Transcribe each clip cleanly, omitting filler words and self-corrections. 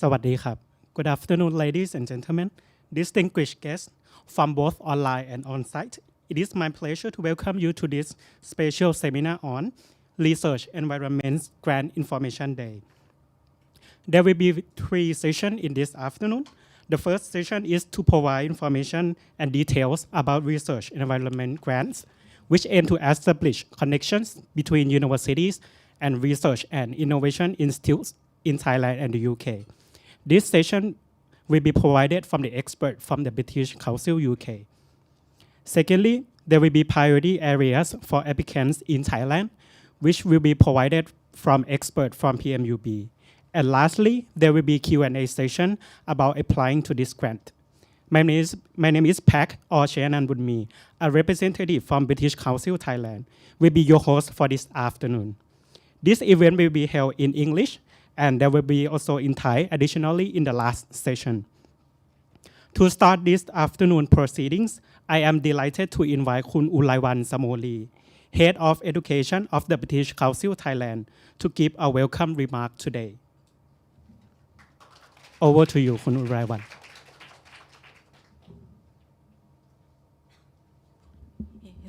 สวัสดีครับ Good afternoon, ladies and gentlemen, distinguished guests from both online and on-site. It is my pleasure to welcome you to this special seminar on Research Environment's Grant Information Day. There will be 3 sessions in this afternoon. The first session is to provide information and details about research environment grants, which aim to establish connections between universities and research and innovation institutes in Thailand and the UK. This session will be provided from the expert from the British Council UK. Secondly, there will be priority areas for applicants in Thailand, which will be provided from experts from PMU-B. And lastly, there will be Q&A session about applying to this grant. My name is Pak or Chanan Bunmi, a representative from British Council Thailand, will be your host for this afternoon. This event will be held in English, and there will be also in Thai additionally in the last session. To start this afternoon proceedings, I am delighted to invite Khun Ulaiwan Samoli, Head of Education of the British Council Thailand, to give a welcome remark today. Over to you, Khun Ulaiwan.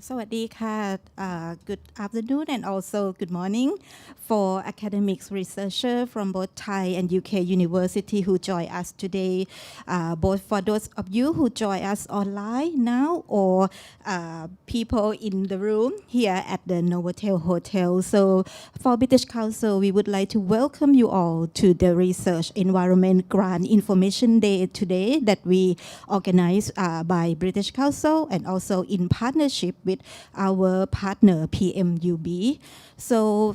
Sawadee ka. Good afternoon and also good morning for academics researcher from both Thai and UK university who join us today. Both for those of you who join us online now or people in the room here at the Novotel Hotel. So for British Council, we would like to welcome you all to the Research Environment Grant Information Day today that we organize by British Council and also in partnership with our partner PMU-B. So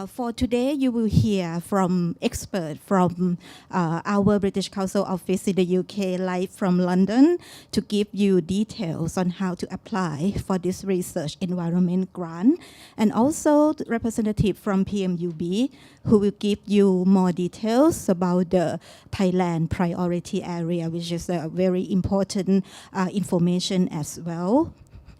for today, you will hear from experts from our British Council office in the UK, live from London, to give you details on how to apply for this research environment grant, and also the representative from PMU-B, who will give you more details about the Thailand priority area, which is a very important information as well.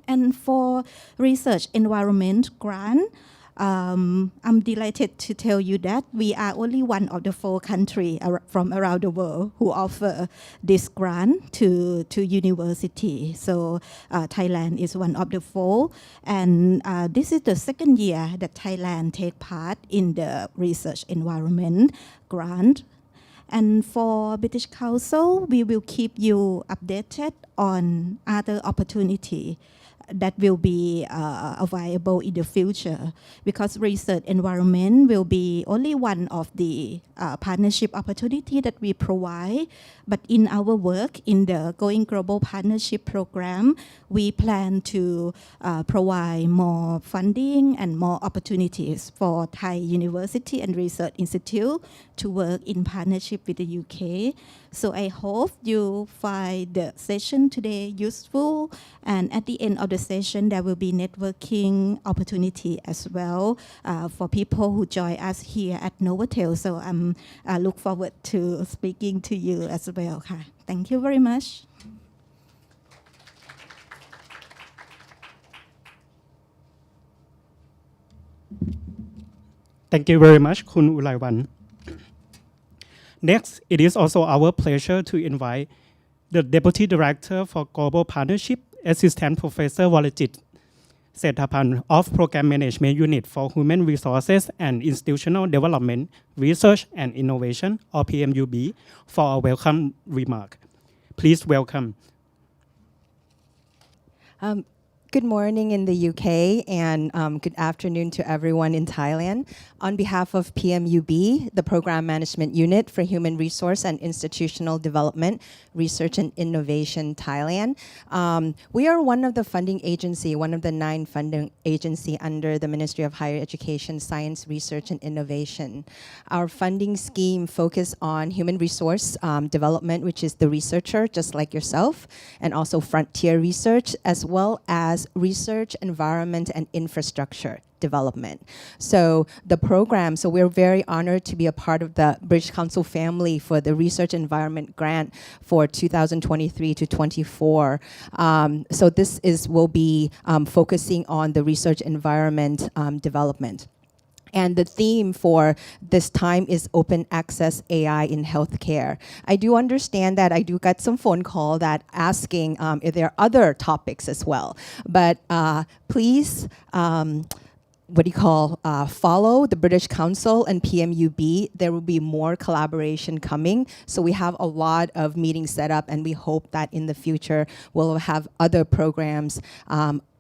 And for research environment grant, I'm delighted to tell you that we are only one of the 4 countries from around the world who offer this grant to university. So Thailand is one of the 4, and this is the second year that Thailand take part in the research environment grant. And for British Council, we will keep you updated on other opportunities that will be available in the future, because research environment will be only one of the partnership opportunity that we provide. But in our work in the Going Global Partnership Program, we plan to provide more funding and more opportunities for Thai University and Research Institute to work in partnership with the UK. So I hope you find the session today useful, and at the end of the session there will be networking opportunity as well for people who join us here at Novotel. So I look forward to speaking to you as well. Thank you very much. Thank you very much, Khun Ulaiwan. Next, it is also our pleasure to invite the Deputy Director for Global Partnership, Assistant Professor Walajit Sethapan of Program Management Unit for Human Resources and Institutional Development, Research and Innovation, or PMU-B, for a welcome remark. Please welcome. Good morning in the UK and good afternoon to everyone in Thailand. On behalf of PMU-B, the Program Management Unit for Human Resource and Institutional Development, Research and Innovation Thailand, we are one of the funding agency, one of the 9 funding agency under the Ministry of Higher Education, Science, Research and Innovation. Our funding scheme focus on human resource development, which is the researcher, just like yourself, and also frontier research, as well as research, environment, and infrastructure development. So the program, so we're very honored to be a part of the British Council family for the Research Environment Grant for 2023 to 24. So this will be focusing on the research environment development. And the theme for this time is open access AI in healthcare. I do understand that I do get some phone call that asking if there are other topics as well. But please, follow the British Council and PMU-B. There will be more collaboration coming. So we have a lot of meetings set up, and we hope that in the future we'll have other programs,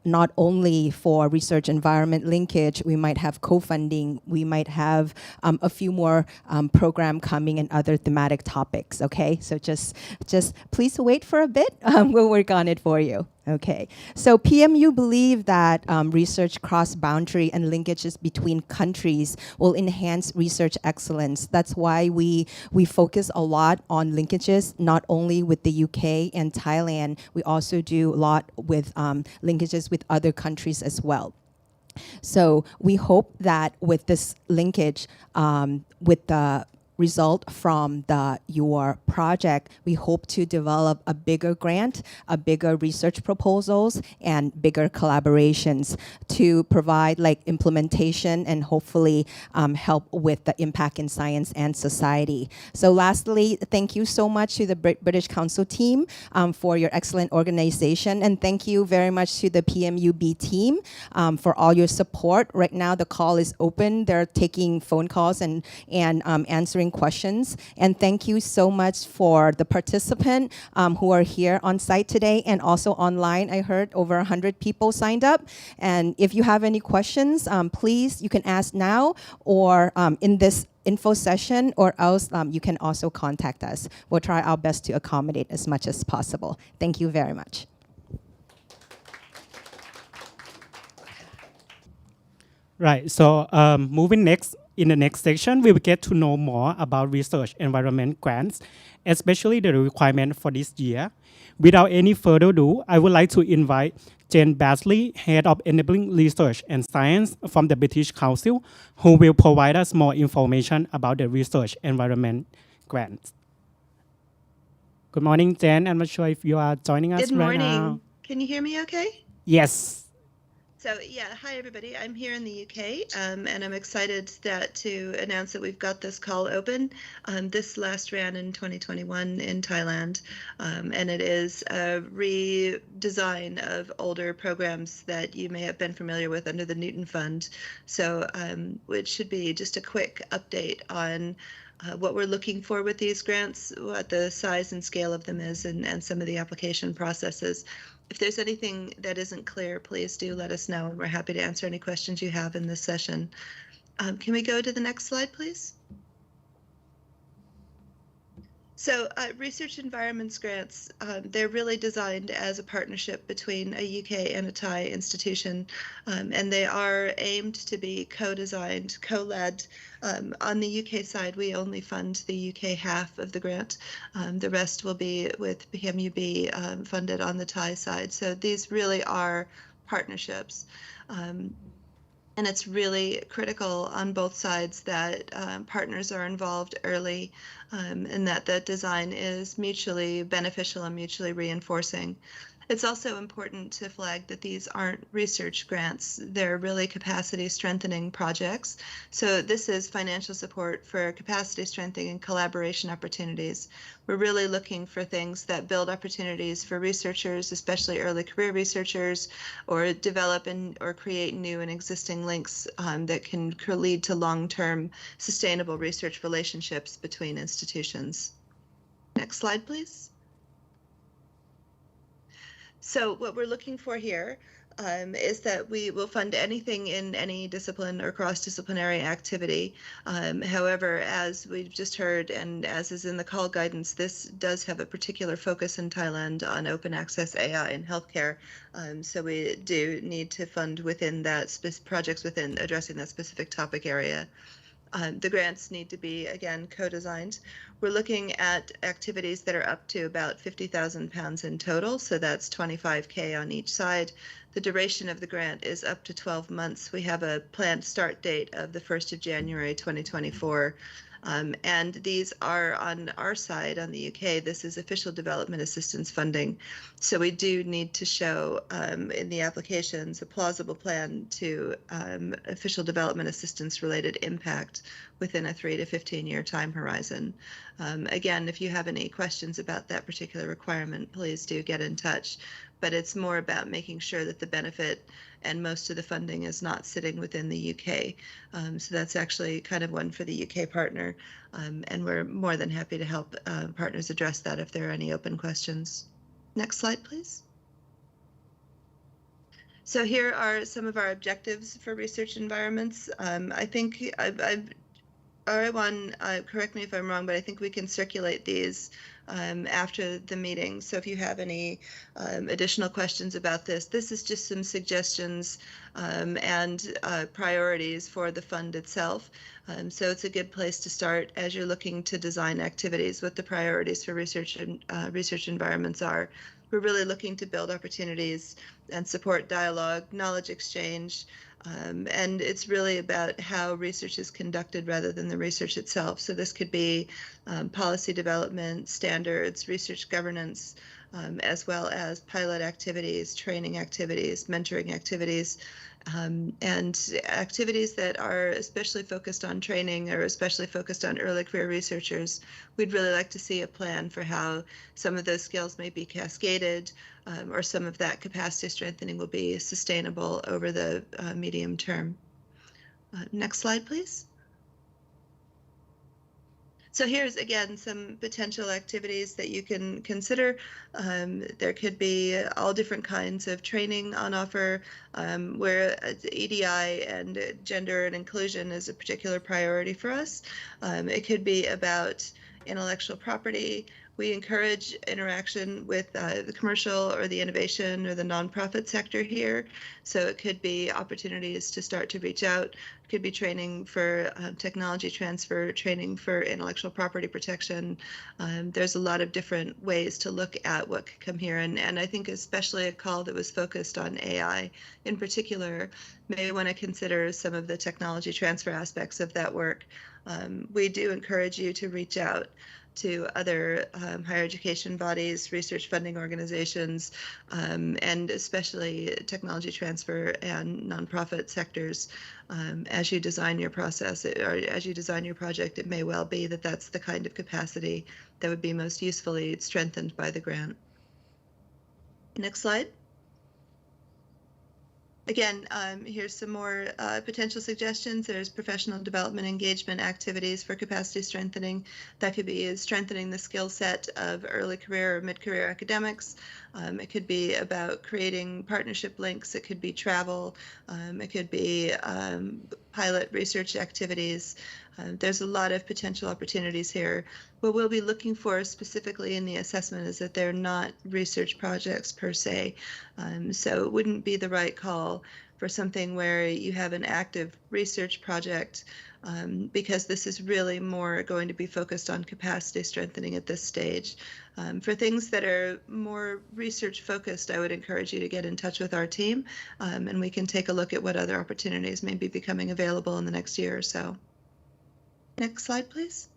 not only for research environment linkage, we might have co-funding, we might have a few more program coming and other thematic topics, okay? So just please wait for a bit, we'll work on it for you. Okay, so PMU believe that research cross-boundary and linkages between countries will enhance research excellence. That's why we focus a lot on linkages, not only with the UK and Thailand, we also do a lot with linkages with other countries as well. So we hope that with this linkage, with the result from your project, we hope to develop a bigger grant, a bigger research proposals, and bigger collaborations to provide like implementation and hopefully help with the impact in science and society. So lastly, thank you so much to the British Council team for your excellent organization, and thank you very much to the PMU-B team for all your support. Right now the call is open. They're taking phone calls and answering questions. And thank you so much for the participant who are here on site today and also online. I heard over 100 people signed up. And if you have any questions, please, you can ask now or in this info session, or else you can also contact us. We'll try our best to accommodate as much as possible. Thank you very much. Right, so moving next, in the next section, we will get to know more about research environment grants, especially the requirement for this year. Without any further ado, I would like to invite Jen Basley, Head of Enabling Research and Science from the British Council, who will provide us more information about the research environment grants. Good morning, Jen. I'm not sure if you are joining us right now. Good morning. Can you hear me okay? Yes. So yeah, hi everybody. I'm here in the UK, and I'm excited to announce that we've got this call open. This last ran in 2021 in Thailand, and it is a redesign of older programs that you may have been familiar with under the Newton Fund. So it should be just a quick update on what we're looking for with these grants, what the size and scale of them is, and some of the application processes. If there's anything that isn't clear, please do let us know, and we're happy to answer any questions you have in this session. Can we go to the next slide, please? So research environments grants, they're really designed as a partnership between a UK and a Thai institution, and they are aimed to be co-designed, co-led. On the UK side, we only fund the UK half of the grant. The rest will be with PMU-B funded on the Thai side. So these really are partnerships. And it's really critical on both sides that partners are involved early and that the design is mutually beneficial and mutually reinforcing. It's also important to flag that these aren't research grants. They're really capacity strengthening projects. So this is financial support for capacity strengthening and collaboration opportunities. We're really looking for things that build opportunities for researchers, especially early career researchers, or develop or create new and existing links that can lead to long-term sustainable research relationships between institutions. Next slide, please. So what we're looking for here is that we will fund anything in any discipline or cross-disciplinary activity. However, as we've just heard, and as is in the call guidance, this does have a particular focus in Thailand on open access AI in healthcare. So we do need to fund within that projects within addressing that specific topic area. The grants need to be, again, co-designed. We're looking at activities that are up to about £50,000 in total, so that's 25K on each side. The duration of the grant is up to 12 months. We have a planned start date of the 1st of January 2024. And these are on our side, on the UK, this is official development assistance funding. So we do need to show in the applications a plausible plan to official development assistance related impact within a 3 to 15-year time horizon. Again, if you have any questions about that particular requirement, please do get in touch. But it's more about making sure that the benefit and most of the funding is not sitting within the UK. So that's actually kind of one for the UK partner. And we're more than happy to help partners address that if there are any open questions. Next slide, please. So here are some of our objectives for research environments. I think everyone, correct me if I'm wrong, but I think we can circulate these after the meeting. So if you have any additional questions about this, this is just some suggestions and priorities for the fund itself. So it's a good place to start as you're looking to design activities, what the priorities for research and research environments are. We're really looking to build opportunities and support dialogue, knowledge exchange, and it's really about how research is conducted rather than the research itself. So this could be policy development, standards, research governance, as well as pilot activities, training activities, mentoring activities, and activities that are especially focused on training or especially focused on early career researchers. We'd really like to see a plan for how some of those skills may be cascaded, or some of that capacity strengthening will be sustainable over the medium term. Next slide, please. So here's, again, some potential activities that you can consider. There could be all different kinds of training on offer, where EDI and gender and inclusion is a particular priority for us. It could be about intellectual property. We encourage interaction with the commercial or the innovation or the nonprofit sector here. So it could be opportunities to start to reach out. It could be training for technology transfer, training for intellectual property protection. There's a lot of different ways to look at what could come here. And I think especially a call that was focused on AI in particular, may want to consider some of the technology transfer aspects of that work. We do encourage you to reach out to other higher education bodies, research funding organizations, and especially technology transfer and nonprofit sectors. As you design your process or as you design your project, it may well be that that's the kind of capacity that would be most usefully strengthened by the grant. Next slide. Again, here's some more potential suggestions. There's professional development engagement activities for capacity strengthening. That could be strengthening the skill set of early career or mid-career academics. It could be about creating partnership links. It could be travel. It could be pilot research activities. There's a lot of potential opportunities here. What we'll be looking for specifically in the assessment is that they're not research projects per se. So it wouldn't be the right call for something where you have an active research project, because this is really more going to be focused on capacity strengthening at this stage. For things that are more research focused, I would encourage you to get in touch with our team, and we can take a look at what other opportunities may be becoming available in the next year or so. Next slide, please.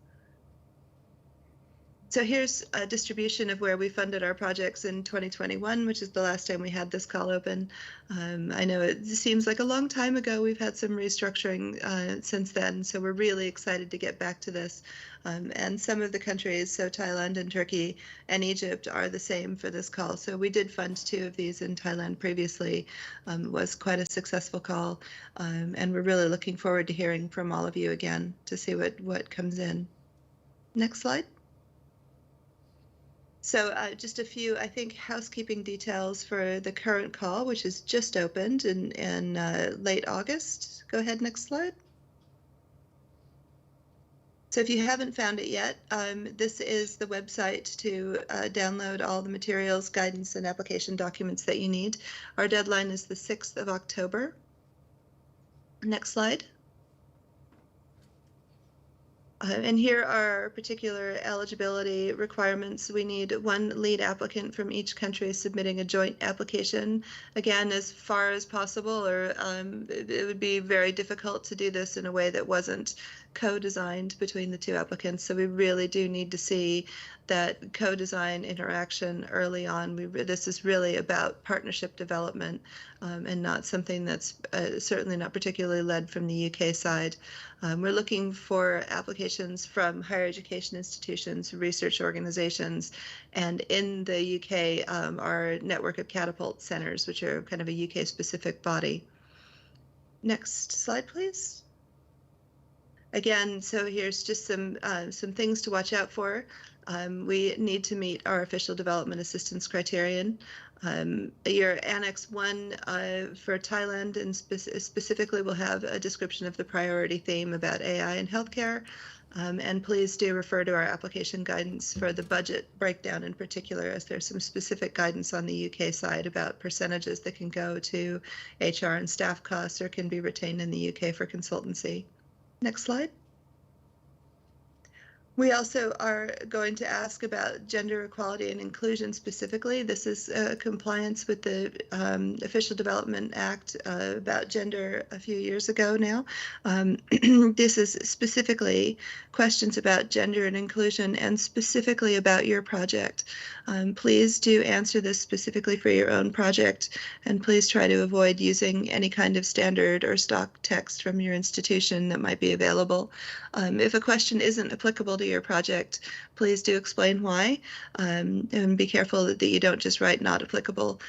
So here's a distribution of where we funded our projects in 2021, which is the last time we had this call open. I know it seems like a long time ago. We've had some restructuring since then, so we're really excited to get back to this. And some of the countries, so Thailand and Turkey and Egypt, are the same for this call. So we did fund 2 of these in Thailand previously. It was quite a successful call, and we're really looking forward to hearing from all of you again to see what comes in. Next slide. So just a few, I think, housekeeping details for the current call, which is just opened in late August. Go ahead, next slide. So if you haven't found it yet, this is the website to download all the materials, guidance, and application documents that you need. Our deadline is the 6th of October. Next slide. And here are our particular eligibility requirements. We need 1 lead applicant from each country submitting a joint application, again, as far as possible, or it would be very difficult to do this in a way that wasn't co-designed between the two applicants. So we really do need to see that co-design interaction early on. This is really about partnership development and not something that's certainly not particularly led from the UK side. We're looking for applications from higher education institutions, research organizations, and in the UK, our network of catapult centers, which are kind of a UK-specific body. Next slide, please. Again, so here's just some things to watch out for. We need to meet our official development assistance criterion. Your Annex 1 for Thailand and specifically will have a description of the priority theme about AI and healthcare. And please do refer to our application guidance for the budget breakdown in particular, as there's some specific guidance on the UK side about percentages that can go to HR and staff costs or can be retained in the UK for consultancy. Next slide. We also are going to ask about gender equality and inclusion specifically. This is compliance with the Official Development Act about gender a few years ago now. This is specifically questions about gender and inclusion and specifically about your project. Please do answer this specifically for your own project, and please try to avoid using any kind of standard or stock text from your institution that might be available. If a question isn't applicable to your project, please do explain why, and be careful that you don't just write not applicable.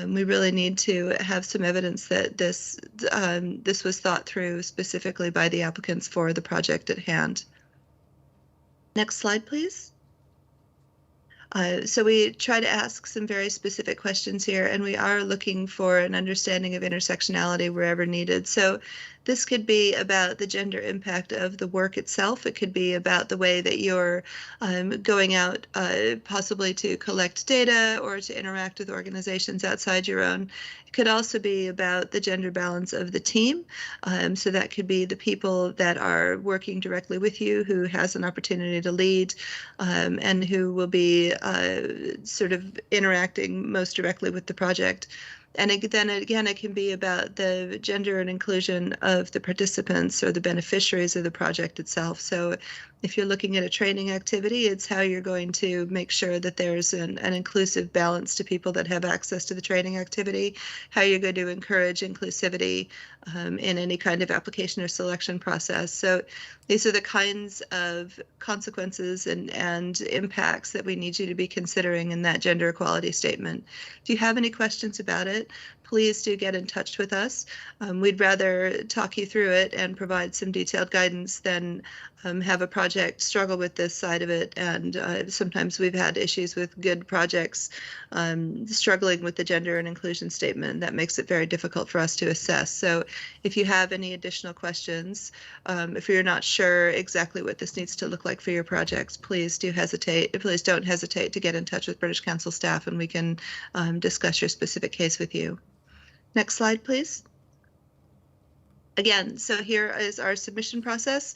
We really need to have some evidence that this was thought through specifically by the applicants for the project at hand. Next slide, please. So we try to ask some very specific questions here, and we are looking for an understanding of intersectionality wherever needed. So this could be about the gender impact of the work itself. It could be about the way that you're going out possibly to collect data or to interact with organizations outside your own. It could also be about the gender balance of the team. So that could be the people that are working directly with you, who has an opportunity to lead, and who will be sort of interacting most directly with the project. And then again, it can be about the gender and inclusion of the participants or the beneficiaries of the project itself. So if you're looking at a training activity, it's how you're going to make sure that there's an inclusive balance to people that have access to the training activity, how you're going to encourage inclusivity in any kind of application or selection process. So these are the kinds of consequences and impacts that we need you to be considering in that gender equality statement. If you have any questions about it, please do get in touch with us. We'd rather talk you through it and provide some detailed guidance than have a project struggle with this side of it. And sometimes we've had issues with good projects struggling with the gender and inclusion statement. That makes it very difficult for us to assess. So if you have any additional questions, if you're not sure exactly what this needs to look like for your projects, please don't hesitate to get in touch with British Council staff, and we can discuss your specific case with you. Next slide, please. Again, so here is our submission process.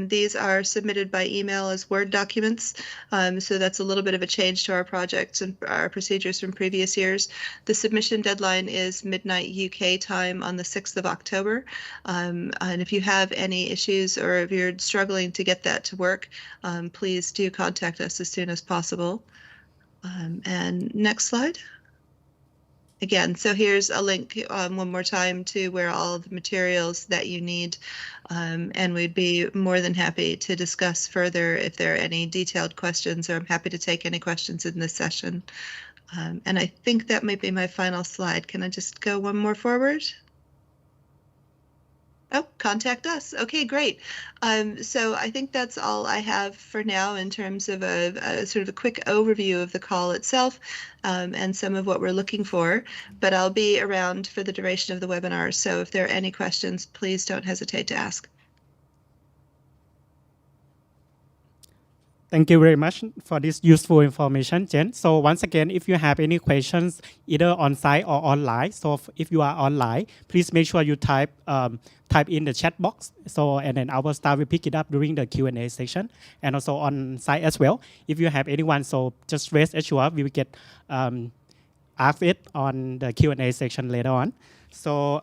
These are submitted by email as Word documents. So that's a little bit of a change to our projects and our procedures from previous years. The submission deadline is midnight UK time on the 6th of October. And if you have any issues or if you're struggling to get that to work, please do contact us as soon as possible. And next slide. Again, so here's a link one more time to where all of the materials that you need, and we'd be more than happy to discuss further if there are any detailed questions, or I'm happy to take any questions in this session. And I think that might be my final slide. Can I just go one more forward? Oh, contact us. Okay, great. So I think that's all I have for now in terms of a sort of a quick overview of the call itself and some of what we're looking for. But I'll be around for the duration of the webinar. So if there are any questions, please don't hesitate to ask. Thank you very much for this useful information, Jen. So once again, if you have any questions, either on site or online, so if you are online, please make sure you type in the chat box. So and then our staff will pick it up during the Q&A section, and also on site as well. If you have anyone, so just rest assured we will get ask it on the Q&A section later on. So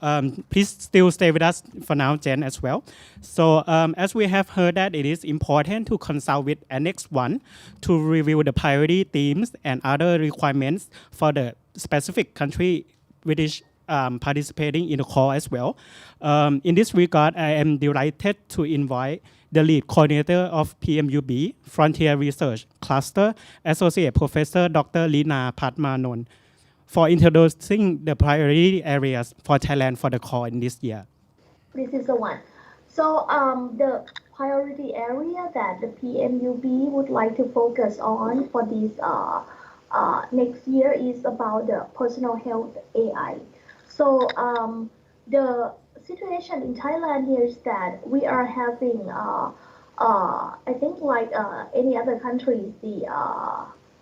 please still stay with us for now, Jen, as well. So as we have heard that it is important to consult with Annex 1 to review the priority themes and other requirements for the specific country which is participating in the call as well. In this regard, I am delighted to invite the lead coordinator of PMU-B Frontier Research Cluster, Associate Professor Dr. Lina Padmanon, for introducing the priority areas for Thailand for the call in this year. This is the one. So the priority area that the PMU-B would like to focus on for this next year is about the personal health AI. So the situation in Thailand here is that we are having, I think like any other countries, the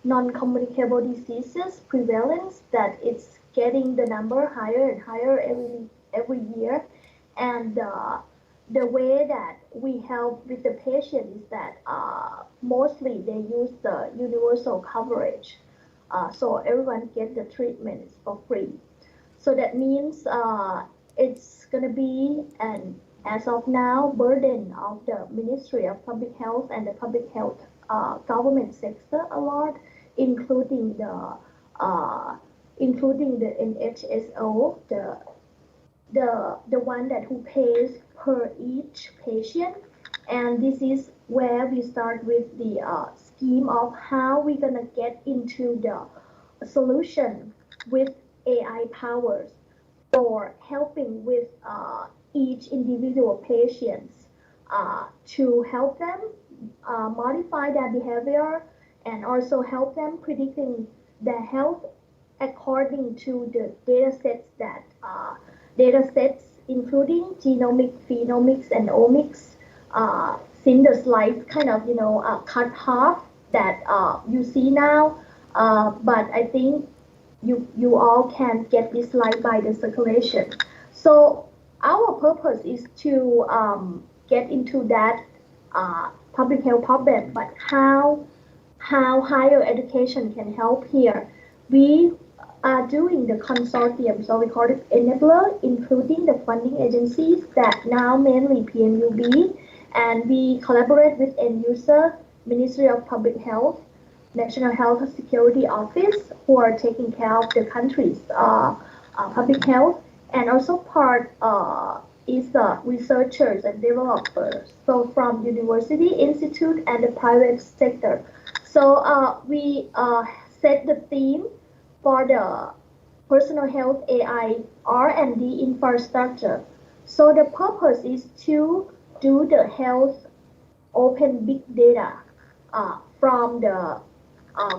non-communicable diseases prevalence that it's getting the number higher and higher every year, and the way that we help with the patient is that mostly they use the universal coverage, so everyone gets the treatments for free. So that means it's going to be an, as of now, burden of the Ministry of Public Health and the public health government sector a lot, including the NHSO, the one that who pays per each patient. And this is where we start with the scheme of how we're gonna get into the solution with AI powers for helping with each individual patients to help them modify their behavior and also help them predicting their health according to the data sets including genomics, phenomics, and omics. Since the slides kind of cut half that you see now, but I think you all can get this slide by the circulation. So our purpose is to get into that public health problem, but how higher education can help here. We are doing the consortium, so we call it enabler, including the funding agencies that now mainly PMU-B, and we collaborate with end user, Ministry of Public Health, National Health Security Office, who are taking care of the country's public health, and also part is the researchers and developers, so from university, institute, and the private sector. So we set the theme for the personal health AI R&D infrastructure. So the purpose is to do the health open big data from the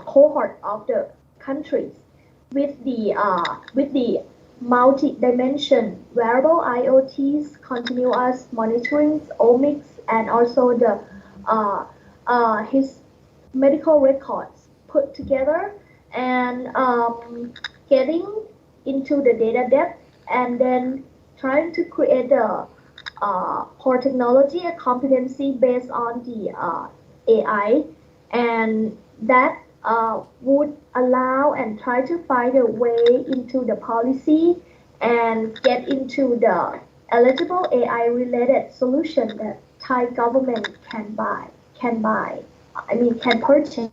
cohort of the countries with the multi-dimension wearable IoTs, continuous monitoring, omics, and also the his medical records put together, and getting into the data depth, and then trying to create a core technology and competency based on the AI, and that would allow and try to find a way into the policy and get into the eligible AI related solution that Thai government can purchase.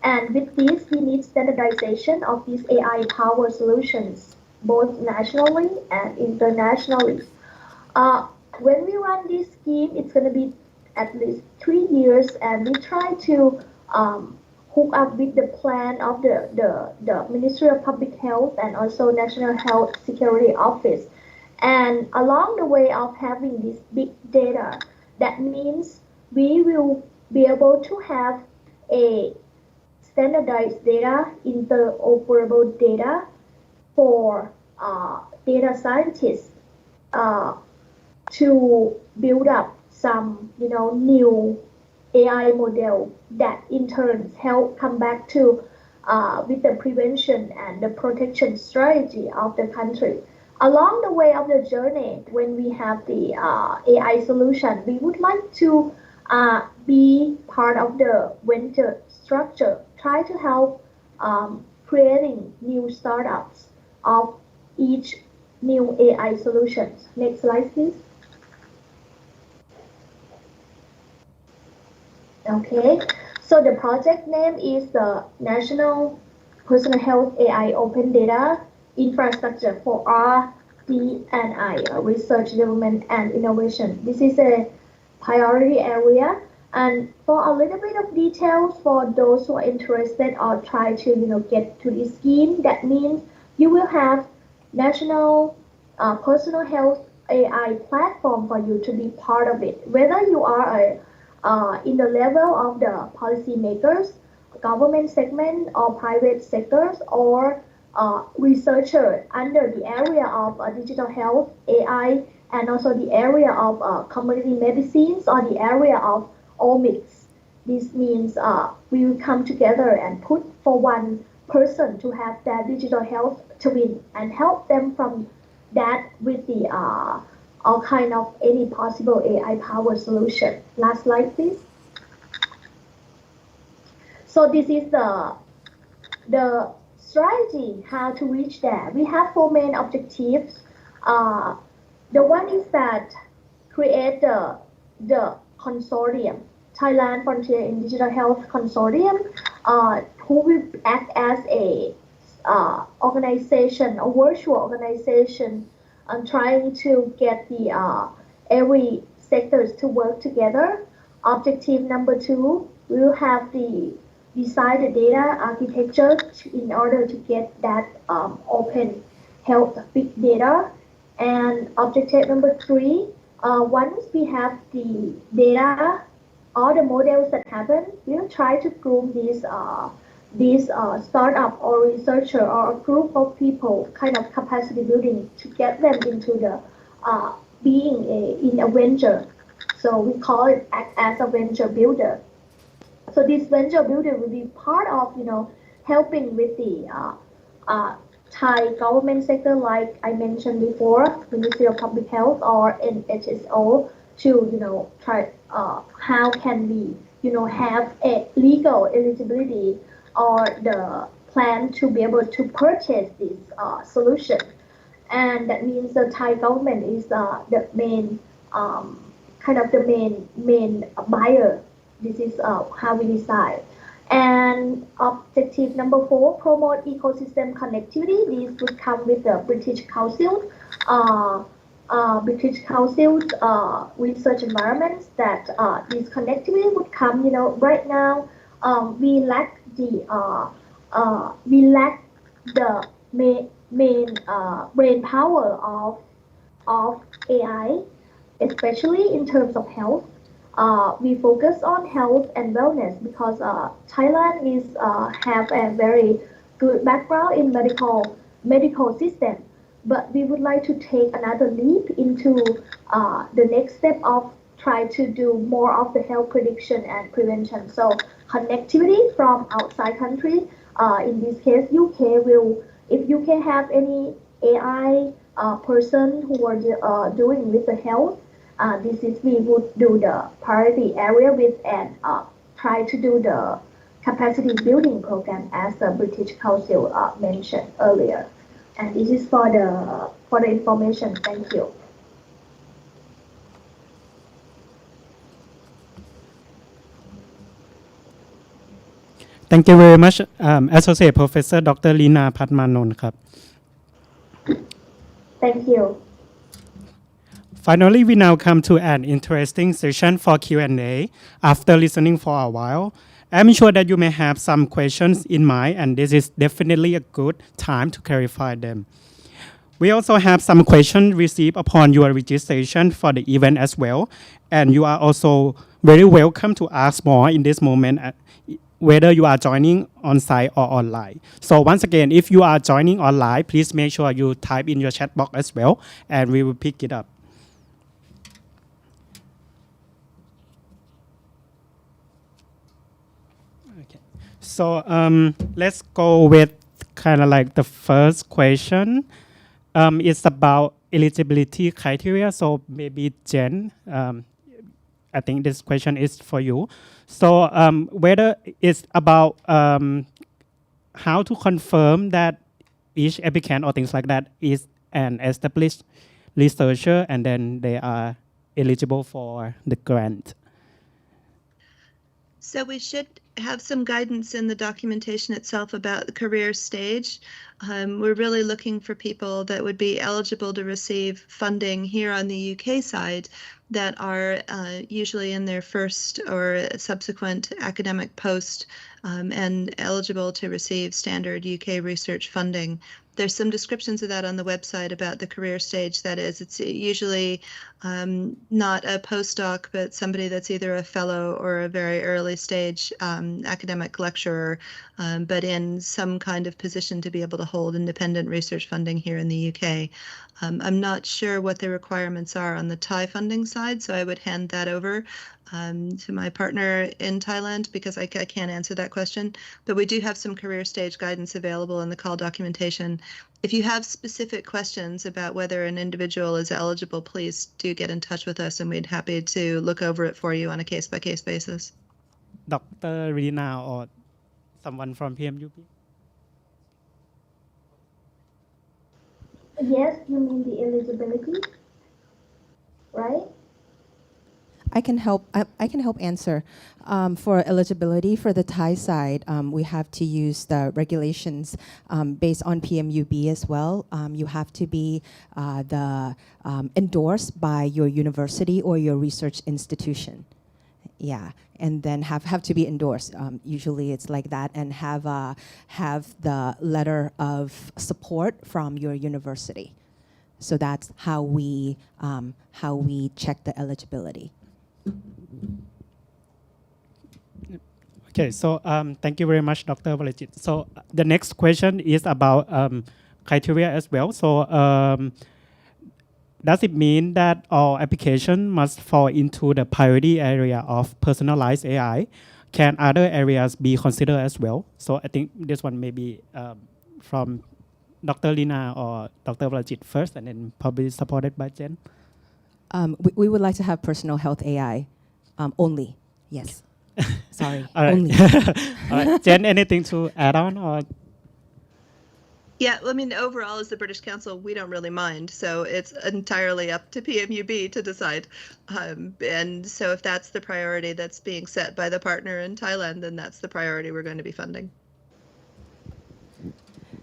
And with this, we need standardization of these AI power solutions, both nationally and internationally. When we run this scheme, it's going to be at least 3 years, and we try to hook up with the plan of the Ministry of Public Health and also National Health Security Office. And along the way of having this big data, that means we will be able to have a standardized data, interoperable data for data scientists to build up some new AI model that in turn help come back to with the prevention and the protection strategy of the country. Along the way of the journey, when we have the AI solution, we would like to be part of the venture structure, try to help creating new startups of each new AI solutions. Next slide, please. Okay, so the project name is the National Personal Health AI Open Data Infrastructure for R&D&I, Research, Development, and Innovation. This is a priority area. And for a little bit of details for those who are interested or try to get to this scheme, that means you will have National Personal Health AI platform for you to be part of it. Whether you are in the level of the policymakers, government segment, or private sectors, or researcher under the area of digital health, AI, and also the area of community medicines or the area of omics. This means we will come together and put for one person to have their digital health twin and help them from that with the all kind of any possible AI powered solution. Last slide, please. So this is the strategy how to reach there. We have 4 main objectives. The one is that create the consortium, Thailand Frontier in Digital Health Consortium, who will act as a organization, a virtual organization, and trying to get the every sectors to work together. Objective number 2, we will have the design the data architecture in order to get that open health big data. And objective number 3, once we have the data, all the models that happen, we'll try to groom these startup or researcher or a group of people, kind of capacity building to get them into the being a venture. So we call it act as a venture builder. So this venture builder will be part of helping with the Thai government sector, like I mentioned before, Ministry of Public Health or NHSO, to try how can we have a legal eligibility or the plan to be able to purchase this solution. And that means the Thai government is the main kind of the main buyer. This is how we decide. And objective number 4, promote ecosystem connectivity. This would come with the British Council, research environments that this connectivity would come. Right now we lack the main brain power of AI, especially in terms of health. We focus on health and wellness because Thailand is have a very good background in medical system, but we would like to take another leap into the next step of try to do more of the health prediction and prevention. So connectivity from outside country, in this case UK will, if UK have any AI person who are doing with the health, this is we would do the priority area with and try to do the capacity building program as the British Council mentioned earlier. And this is for the information. Thank you. Thank you very much, Associate Professor Dr. Lina Padmanont ครับ Thank you. Finally, we now come to an interesting session for Q&A. After listening for a while, I'm sure that you may have some questions in mind, and this is definitely a good time to clarify them. We also have some questions received upon your registration for the event as well, and you are also very welcome to ask more in this moment, whether you are joining on site or online. So once again, if you are joining online, please make sure you type in your chat box as well, and we will pick it up. Okay. So let's go with kind of like the first question. It's about eligibility criteria. So maybe Jen, I think this question is for you. So whether it's about how to confirm that each applicant or things like that is an established researcher and then they are eligible for the grant? So we should have some guidance in the documentation itself about the career stage. We're really looking for people that would be eligible to receive funding here on the UK side that are usually in their first or subsequent academic post and eligible to receive standard UK research funding. There's some descriptions of that on the website about the career stage. That is, it's usually not a postdoc, but somebody that's either a fellow or a very early stage academic lecturer, but in some kind of position to be able to hold independent research funding here in the UK. I'm not sure what the requirements are on the Thai funding side, so I would hand that over to my partner in Thailand because I can't answer that question. But we do have some career stage guidance available in the call documentation. If you have specific questions about whether an individual is eligible, please do get in touch with us and we'd be happy to look over it for you on a case-by-case basis. Dr. Rina or someone from PMU-B? Yes, you mean the eligibility, right? I can help. I can help answer. For eligibility for the Thai side, we have to use the regulations based on PMU-B as well. You have to be endorsed by your university or your research institution. Yeah, and then have to be endorsed. Usually it's like that, and have the letter of support from your university. So that's how we check the eligibility. Okay, so thank you very much, Dr. Valajit. So the next question is about criteria as well. So does it mean that all application must fall into the priority area of personalized AI? Can other areas be considered as well? So I think this one may be from Dr. Lina or Dr. Valajit first, and then probably supported by Jen. We would like to have personal health AI only. Yes. Sorry. All right. Only. All right. Jen, anything to add on or? Yeah, I mean, overall, as the British Council, we don't really mind. So it's entirely up to PMU-B to decide. And so if that's the priority that's being set by the partner in Thailand, then that's the priority we're going to be funding.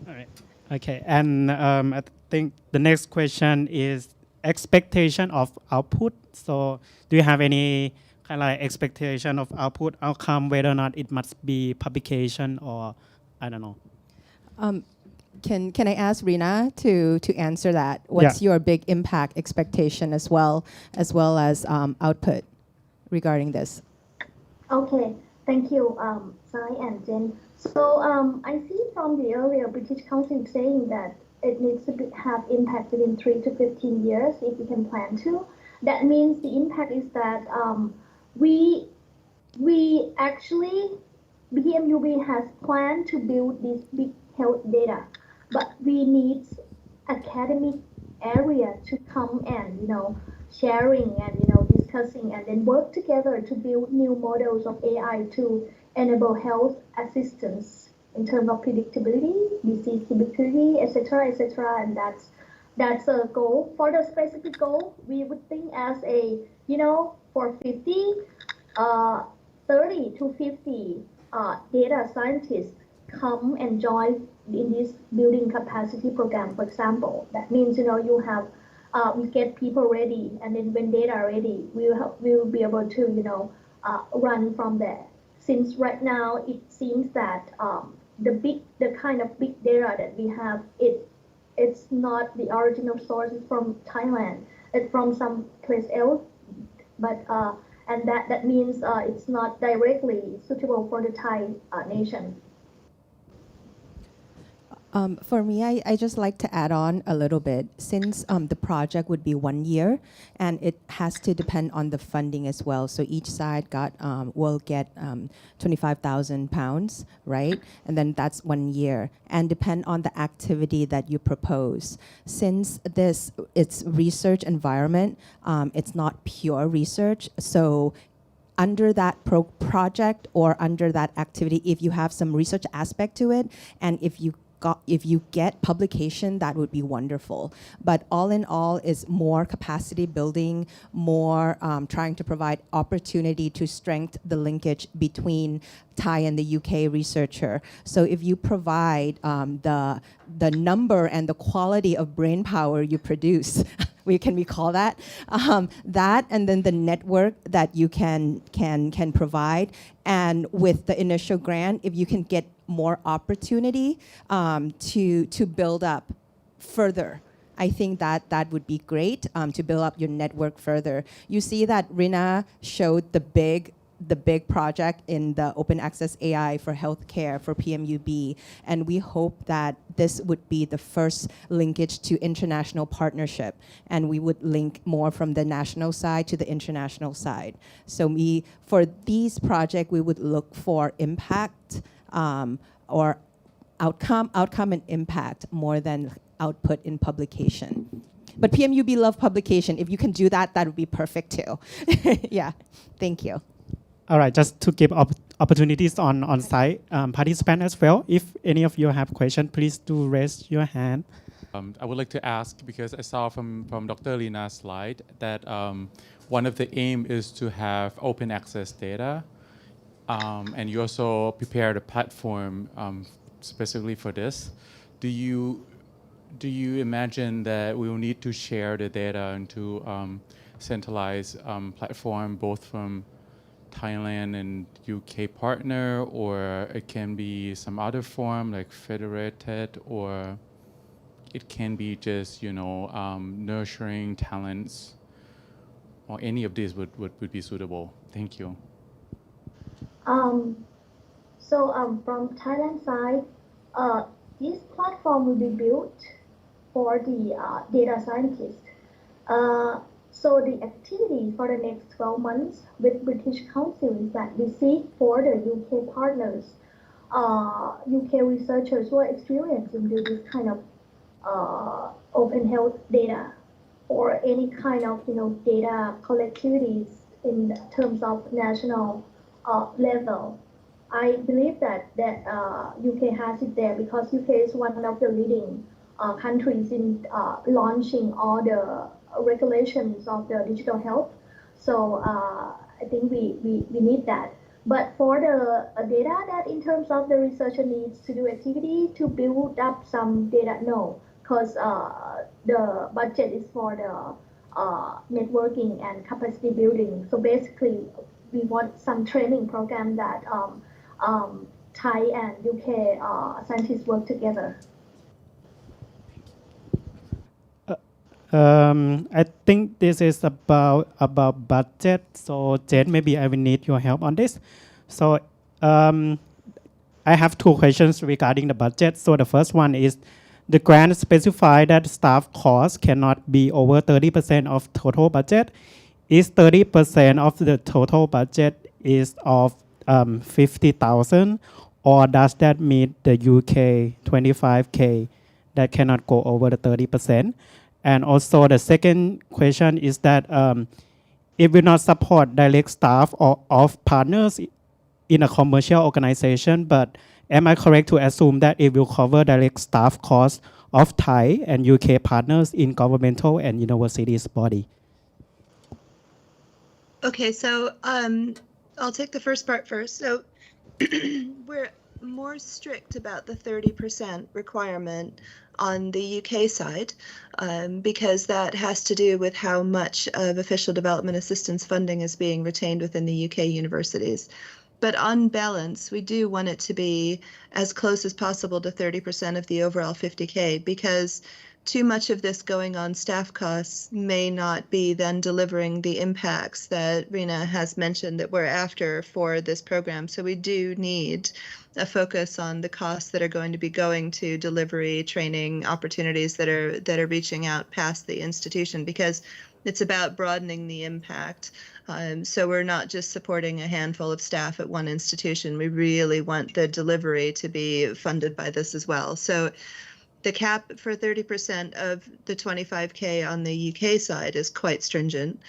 All right. Okay. And I think the next question is expectation of output. So do you have any kind of like expectation of output, outcome, whether or not it must be publication or I don't know? Can I ask Rina to answer that? What's your big impact expectation as well as output regarding this? Okay, thank you, Sai and Jen. So I see from the earlier British Council saying that it needs to have impact within 3 to 15 years if we can plan to. That means the impact is that we actually, PMU-B has planned to build this big health data, but we need academic area to come and, sharing and, discussing and then work together to build new models of AI to enable health assistance in terms of predictability, disease predictability, etc., and that's a goal. For the specific goal, we would think as a, for 30 to 50 data scientists come and join in this building capacity program, for example. That means, you have, we get people ready, and then when data are ready, we will be able to, run from there. Since right now, it seems that the kind of big data that we have, it's not the original source from Thailand. It's from some place else, but and that means it's not directly suitable for the Thai nation. For me, I just like to add on a little bit, since the project would be 1 year, and it has to depend on the funding as well. So each side will get £25,000, right? And then that's 1 year, and depend on the activity that you propose. Since it's research environment, it's not pure research, so under that project or under that activity, if you have some research aspect to it, and if you get publication, that would be wonderful. But all in all is more capacity building, more trying to provide opportunity to strengthen the linkage between Thai and the UK researcher. So if you provide the number and the quality of brain power you produce, can we call that? That, and then the network that you can provide. And with the initial grant, if you can get more opportunity to build up further, I think that would be great, to build up your network further. You see that Rina showed the big project in the open access AI for healthcare for PMU-B, and we hope that this would be the first linkage to international partnership, and we would link more from the national side to the international side. So for these projects, we would look for impact or outcome and impact more than output in publication. But PMU-B love publication. If you can do that, that would be perfect too. Yeah, thank you. All right, just to give opportunities on site participant as well. If any of you have questions, please do raise your hand. I would like to ask, because I saw from Dr. Lina's slide that one of the aim is to have open access data, and you also prepared a platform specifically for this. Do you imagine that we will need to share the data into centralized platform, both from Thailand and UK partner, or it can be some other form like federated, or it can be just nurturing talents, or any of these would be suitable? Thank you. From Thailand side, this platform will be built for the data scientists. So the activity for the next 12 months with British Council is that we seek for the UK partners, UK researchers who are experienced in this kind of open health data, or any kind of data collectivities in terms of national level. I believe that UK has it there because UK is one of the leading countries in launching all the regulations of the digital health. So I think we need that. But for the data that in terms of the researcher needs to do activity to build up some data, no, because the budget is for the networking and capacity building. So basically, we want some training program that Thai and UK scientists work together. I think this is about budget. So Jane, maybe I will need your help on this. So I have two questions regarding the budget. So the first one is, the grant specify that staff costs cannot be over 30% of total budget. Is 30% of the total budget is of 50,000, or does that mean the UK 25K that cannot go over the 30%? And also the second question is that it will not support direct staff or of partners in a commercial organization, but am I correct to assume that it will cover direct staff costs of Thai and UK partners in governmental and universities body? Okay, so I'll take the first part first. So we're more strict about the 30% requirement on the UK side, because that has to do with how much of official development assistance funding is being retained within the UK universities. But on balance, we do want it to be as close as possible to 30% of the overall 50K, because too much of this going on staff costs may not be then delivering the impacts that Rina has mentioned that we're after for this program. So we do need a focus on the costs that are going to be going to delivery, training, opportunities that are reaching out past the institution, because it's about broadening the impact. So we're not just supporting a handful of staff at one institution. We really want the delivery to be funded by this as well. So the cap for 30% of the 25K on the UK side is quite stringent.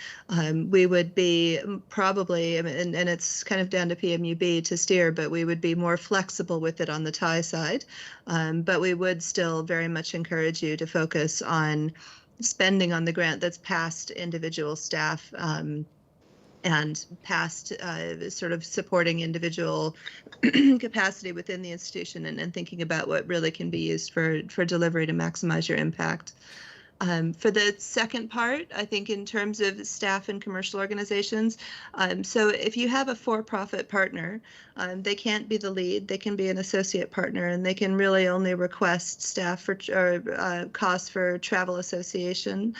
We would be probably, and it's kind of down to PMU-B to steer, but we would be more flexible with it on the Thai side. But we would still very much encourage you to focus on spending on the grant that's past individual staff and past sort of supporting individual capacity within the institution and thinking about what really can be used for delivery to maximize your impact. For the second part, I think in terms of staff and commercial organizations, so if you have a for-profit partner, they can't be the lead, they can be an associate partner, and they can really only request staff for costs for travel association.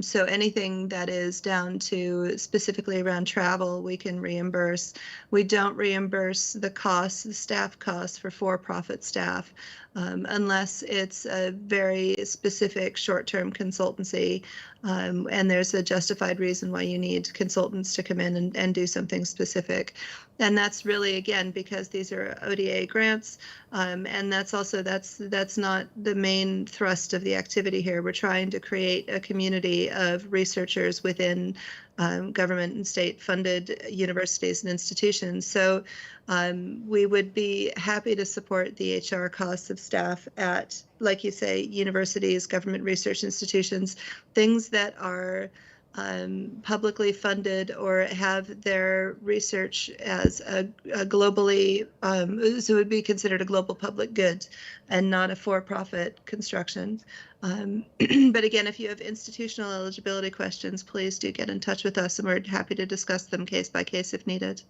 So anything that is down to specifically around travel, we can reimburse. We don't reimburse the costs, the staff costs for-profit staff. Unless it's a very specific short-term consultancy, and there's a justified reason why you need consultants to come in and do something specific. And that's really, again, because these are ODA grants, and that's not the main thrust of the activity here. We're trying to create a community of researchers within government and state-funded universities and institutions. So we would be happy to support the HR costs of staff at, like you say, universities, government research institutions, things that are publicly funded or have their research as a globally, so it would be considered a global public good and not a for-profit construction. But again, if you have institutional eligibility questions, please do get in touch with us and we're happy to discuss them case by case if needed.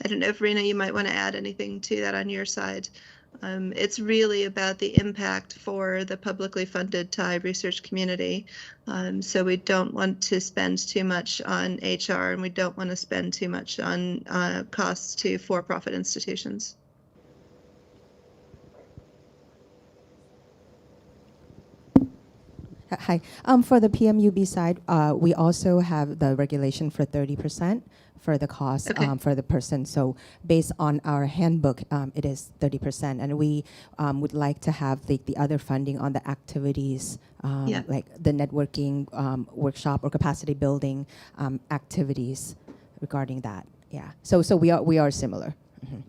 I don't know if Rena, you might want to add anything to that on your side. It's really about the impact for the publicly funded Thai research community. So we don't want to spend too much on HR and we don't want to spend too much on costs to for-profit institutions. Hi. For the PMU-B side, we also have the regulation for 30% for the cost for the person. So based on our handbook, it is 30%. And we would like to have the other funding on the activities, like the networking workshop or capacity building activities regarding that. Yeah. So we are similar. Mm-hmm.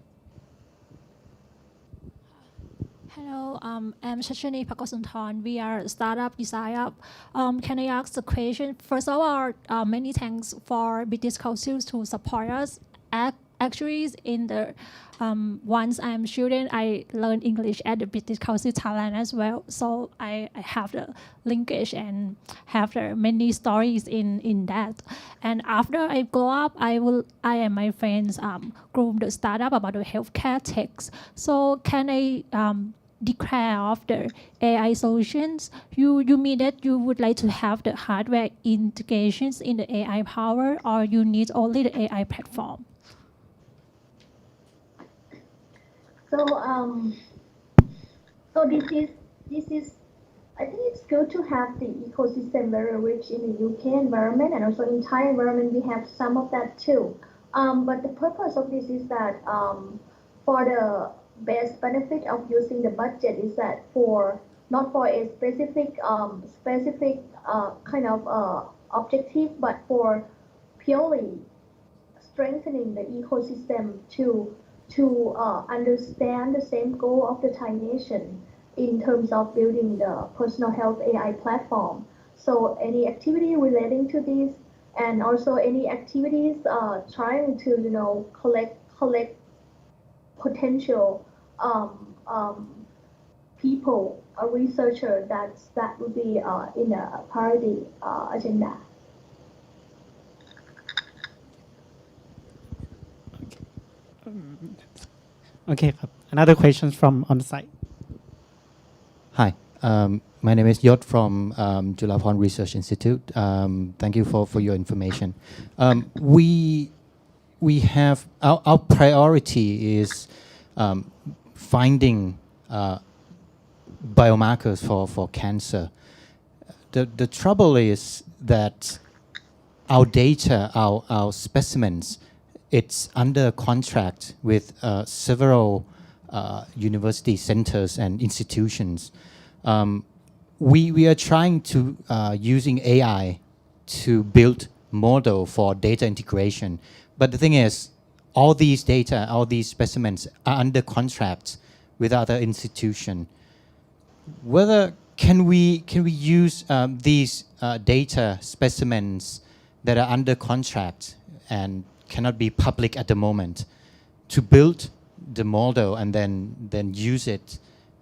Hello, I'm Shashini Pakosunthorn. We are a startup design. Can I ask a question? First of all, many thanks for British Council to support us. Actually, in the once I'm student, I learn English at the British Council Thailand as well. So I have the linkage and have the many stories in that. And after I grow up, I and my friends group the startup about the healthcare techs. So can I declare of the AI solutions? You mean that you would like to have the hardware integrations in the AI power, or you need only the AI platform? So this is I think it's good to have the ecosystem very rich in the UK environment, and also in Thai environment we have some of that too. But the purpose of this is that for the best benefit of using the budget is that not for a specific kind of objective, but for purely strengthening the ecosystem to understand the same goal of the Thai nation in terms of building the personal health AI platform. So any activity relating to this, and also any activities trying to collect potential people, a researcher that would be in a priority agenda. Okay, another question from on site. Hi, my name is Yot from Julapon Research Institute. Thank you for your information. We have our priority is finding biomarkers for cancer. The trouble is that our data, our specimens, it's under contract with several university centers and institutions. We are trying to using AI to build model for data integration. But the thing is, all these data, all these specimens are under contract with other institution. Whether can we use these data specimens that are under contract and cannot be public at the moment to build the model and then use it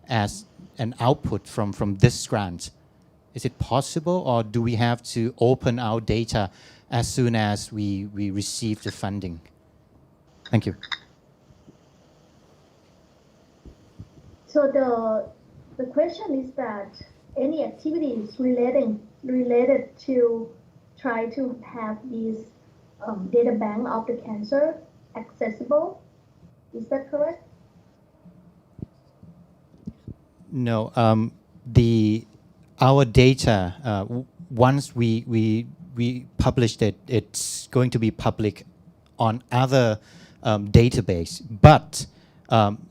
as an output from this grant? Is it possible, or do we have to open our data as soon as we receive the funding? Thank you. So the question is that any activities related to try to have this data bank of the cancer accessible. Is that correct? No, our data, once we published it, it's going to be public on other database. But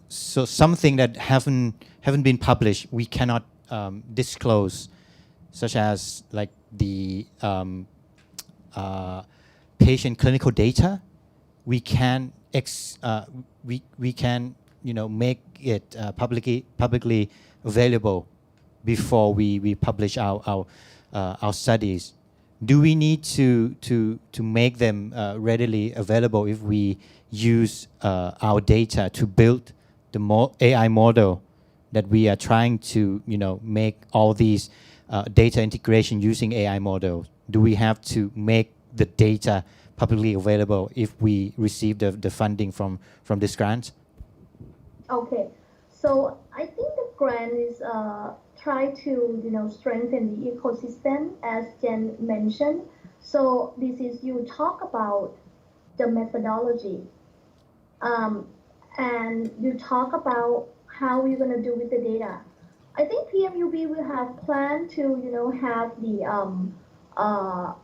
so something that haven't been published, we cannot disclose, such as like the patient clinical data. We can we can make it publicly available before we publish our studies. Do we need to make them readily available if we use our data to build the AI model that we are trying to make all these data integration using AI models? Do we have to make the data publicly available if we receive the funding from this grant? Okay, so I think the grant is try to strengthen the ecosystem, as Jen mentioned. So this is, you talk about the methodology, and you talk about how we're going to do with the data. I think PMU-B will have planned to have the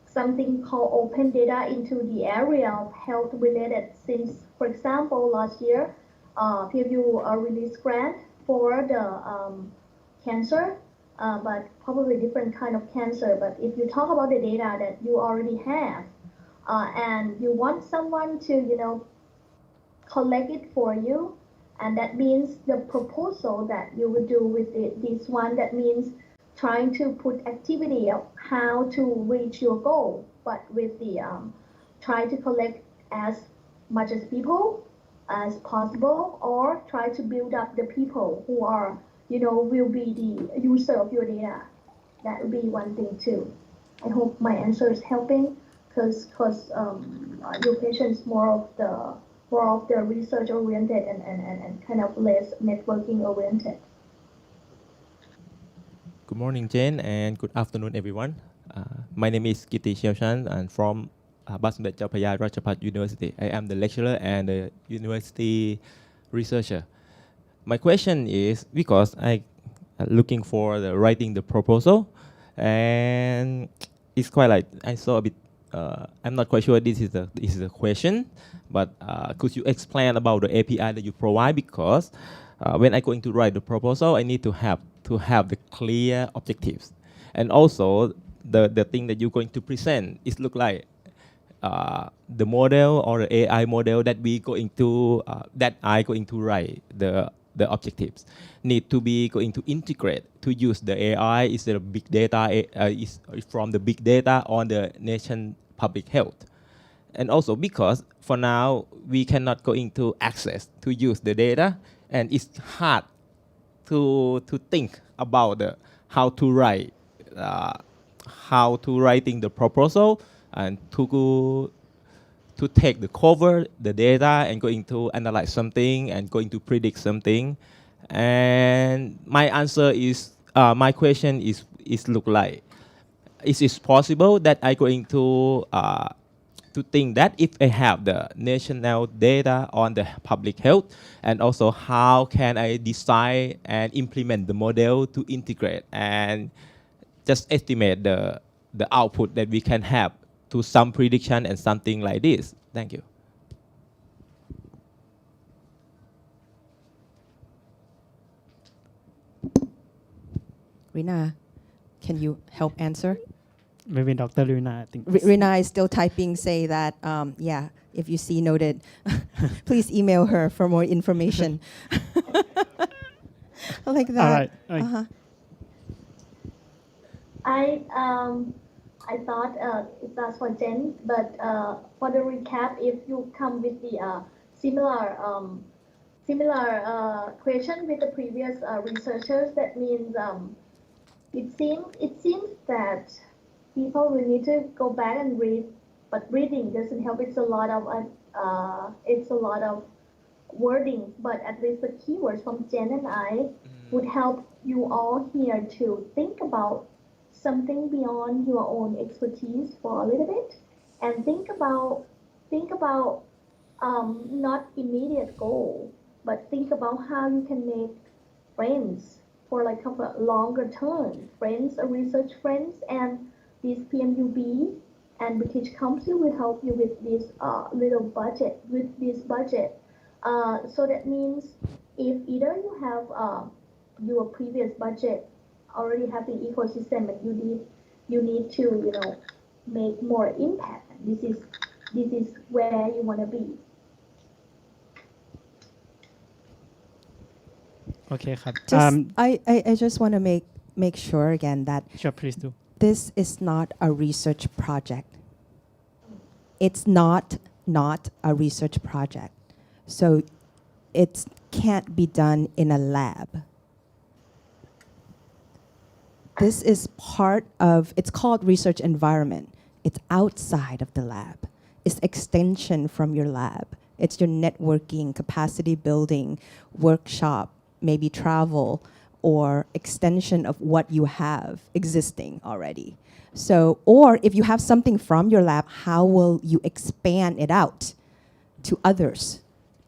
something called open data into the area of health related, since, for example, last year PMU released grant for the cancer, but probably different kind of cancer. But if you talk about the data that you already have, and you want someone to collect it for you, and that means the proposal that you would do with this one, that means trying to put activity of how to reach your goal, but with the try to collect as much as people as possible, or try to build up the people who are will be the user of your data. That would be one thing too. I hope my answer is helping, because your question is more of the research oriented and kind of less networking oriented. Good morning, Jane, and good afternoon, everyone. My name is Kiti Xiaoshan. I'm from Basmdet Chao Ratchapat University. I am the lecturer and the university researcher. My question is, because I am looking for writing the proposal, and it's quite like I saw a bit. I'm not quite sure this is the question, but could you explain about the API that you provide? Because when I'm going to write the proposal, I need to have the clear objectives, and also the thing that you're going to present is look like the model or the AI model that we going to that I going to write the objectives need to be going to integrate to use the AI is the big data is from the big data on the nation public health. And also because for now we cannot go into access to use the data, and it's hard to think about how to writing the proposal and to take the cover the data and going to analyze something and going to predict something. And my answer is my question is look like, is it possible that I going to think that if I have the national data on the public health, and also how can I design and implement the model to integrate and just estimate the output that we can have to some prediction and something like this. Thank you. Rina, can you help answer? Maybe Dr. Luna, I think. Rina is still typing, say that, yeah, if you see noted, please email her for more information. Like that. All right. Uh-huh. I thought that's for Jen, but for the recap, if you come with the similar question with the previous researchers, that means it seems that people will need to go back and read, but reading doesn't help. It's a lot of wording, but at least the keywords from Jen and I would help you all here to think about something beyond your own expertise for a little bit, and think about not immediate goal, but think about how you can make friends for like a longer term friends, research friends, and this PMU-B and British Council will help you with this budget. So that means if either you have your previous budget already have the ecosystem, and you need to make more impact. This is where you want to be. Okay,ครับ I just want to make sure again that sure, please do. this is not a research project. It's not a research project. So it can't be done in a lab. This is part of, it's called research environment. It's outside of the lab. It's extension from your lab. It's your networking, capacity building, workshop, maybe travel, or extension of what you have existing already. So, or if you have something from your lab, how will you expand it out to others,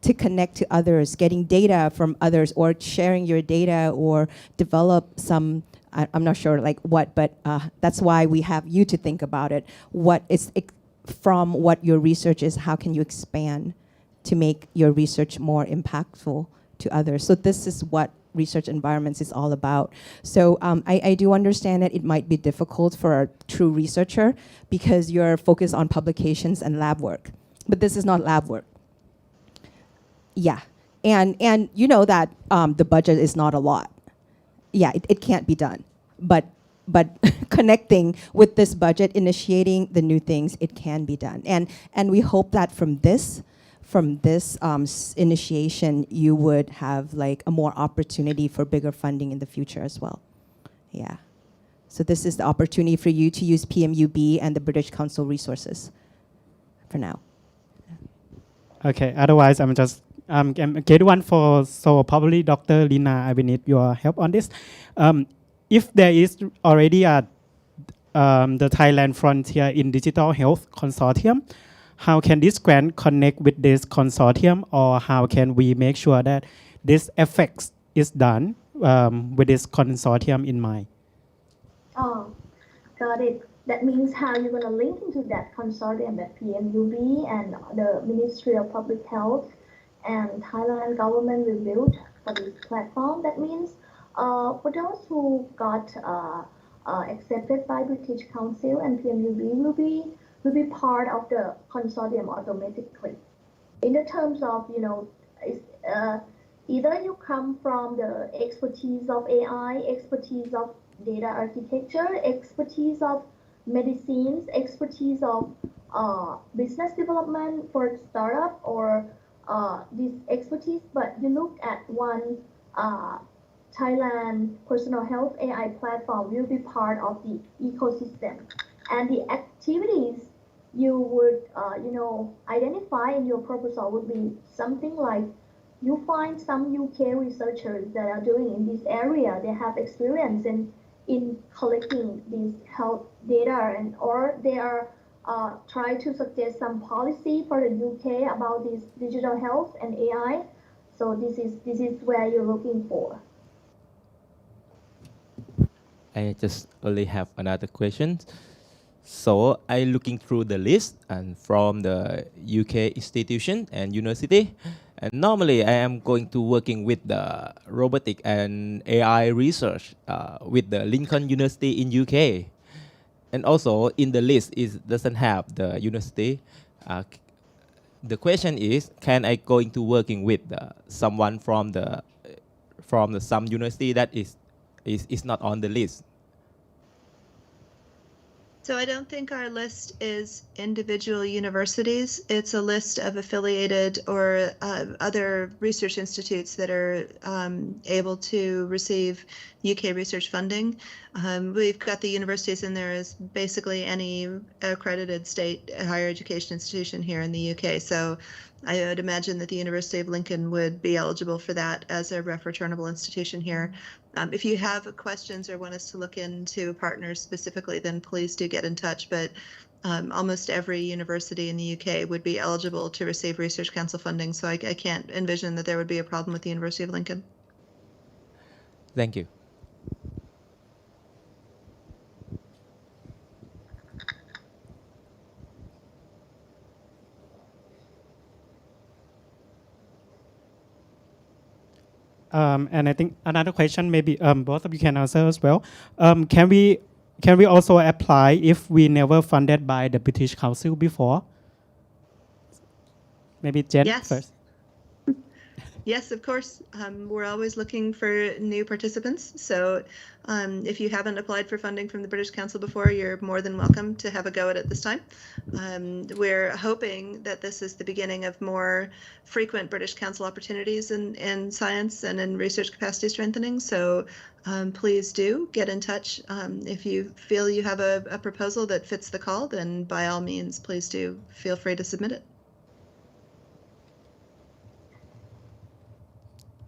to connect to others, getting data from others, or sharing your data, or develop some, I'm not sure like what, but that's why we have you to think about it. What is from what your research is, how can you expand to make your research more impactful to others? So this is what research environments is all about. So I do understand that it might be difficult for a true researcher because you're focused on publications and lab work, but this is not lab work. Yeah, and you know that the budget is not a lot. Yeah, it can't be done, but connecting with this budget, initiating the new things, it can be done. And we hope that from this initiation, you would have like a more opportunity for bigger funding in the future as well. Yeah. So this is the opportunity for you to use PMU-B and the British Council resources for now. Okay, otherwise I'm just get one for, so probably Dr. Lina, I will need your help on this. If there is already the Thailand Frontier in Digital Health Consortium, how can this grant connect with this consortium, or how can we make sure that this effects is done with this consortium in mind? Oh, got it. That means how you're going to link into that consortium that PMU-B and the Ministry of Public Health and Thailand government will build for this platform. That means for those who got accepted by British Council and PMU-B will be part of the consortium automatically. In the terms of, either you come from the expertise of AI, expertise of data architecture, expertise of medicines, expertise of business development for startup, or this expertise, but you look at one Thailand personal health AI platform will be part of the ecosystem, and the activities you would identify in your proposal would be something like you find some UK researchers that are doing in this area. They have experience in collecting these health data, and or they are try to suggest some policy for the UK about this digital health and AI. So this is where you're looking for. I just only have another question. So I looking through the list and from the UK institution and university, And normally, I am going to working with the robotic and AI research with the Lincoln University in UK. And also in the list is doesn't have the university. The question is, can I going to working with someone from the some university that is not on the list? So I don't think our list is individual universities. It's a list of affiliated or other research institutes that are able to receive UK research funding. We've got the universities in there as basically any accredited state higher education institution here in the UK. So I would imagine that the University of Lincoln would be eligible for that as a ref-returnable institution here. If you have questions or want us to look into partners specifically, then please do get in touch. But almost every university in the UK would be eligible to receive Research Council funding. So I can't envision that there would be a problem with the University of Lincoln. Thank you. And I think another question, maybe both of you can answer as well. Can we also apply if we never funded by the British Council before? Maybe Jen Yes. first. Yes, of course. We're always looking for new participants. So if you haven't applied for funding from the British Council before, you're more than welcome to have a go at it this time. We're hoping that this is the beginning of more frequent British Council opportunities in science and in research capacity strengthening. So please do get in touch. If you feel you have a proposal that fits the call, then by all means, please do feel free to submit it.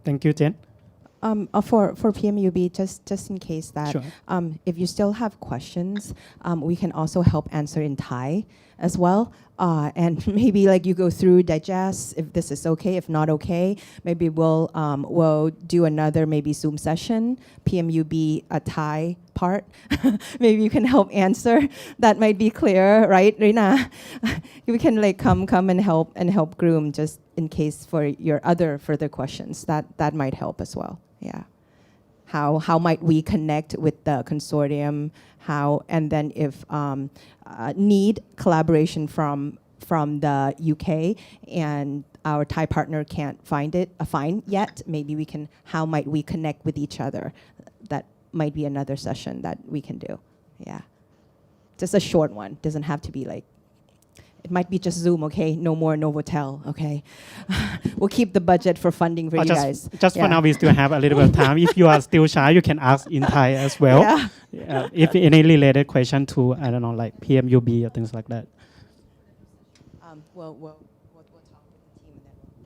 Thank you, Jen. For PMU-B, just in case that, Sure. if you still have questions, we can also help answer in Thai as well. And maybe like you go through, digest, if this is okay, if not okay, maybe we'll do another maybe Zoom session, PMU-B a Thai part. Maybe you can help answer. That might be clear, right, Rina? We can like come and help groom just in case for your other further questions. That might help as well. Yeah. How might we connect with the consortium? And then if need collaboration from the UK and our Thai partner can't find yet, maybe how might we connect with each other? That might be another session that we can do. Yeah. Just a short one. Doesn't have to be like, it might be just Zoom, okay? No more Novotel, okay? We'll keep the budget for funding for you guys. Just for now, we still have a little bit of time. If you are still shy, you can ask in Thai as well. Yeah. If any related question to, I don't know, like PMU-B or things like that. We'll talk with the team and then